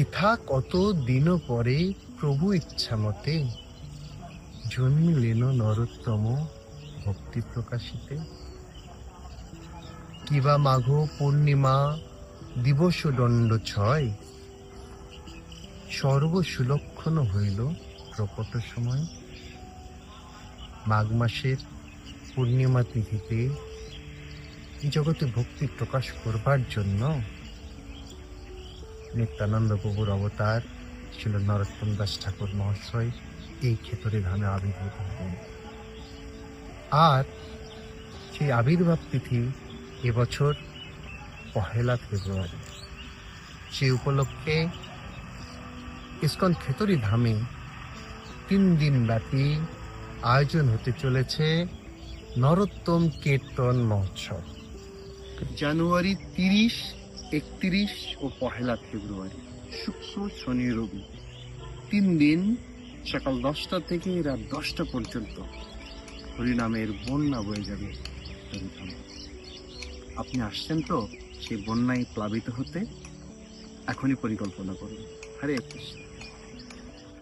ইথা কত দিন পরে প্রভু ইচ্ছা মতে জন্মিলেন নরোত্তম ভক্তি প্রকাশিতে। কিবা মাঘ পূর্ণিমা দিবস দণ্ড ছয়, সর্বসুলক্ষণ হইল প্রকট সময়। মাঘ মাসের পূর্ণিমা তিথিতে জগতে ভক্তি প্রকাশ করবার জন্য নিত্যানন্দ প্রভুর অবতার ছিল নরোত্তম দাস ঠাকুর মহাশয় এই ক্ষেত্রে ধামে আবির্ভূত হলেন। আর সেই আবির্ভাব তিথি এবছর 1 ফেব্রুয়ারি। সেই উপলক্ষে ইস্কন খেতড়ি ধামে 3 দিন ব্যাপী আয়োজন হতে চলেছে নরোত্তম কীর্তন মহোৎসব। জানুয়ারি 30, 31 ও 1 ফেব্রুয়ারি, শুক্র শনি রবি 3 দিন সকাল 10টা থেকে রাত 10টা পর্যন্ত হরিনামের বন্যা বয়ে যাবে। আপনি আসছেন তো সেই বন্যায় প্লাবিত হতে? এখনই পরিকল্পনা করুন। হরে কৃষ্ণ।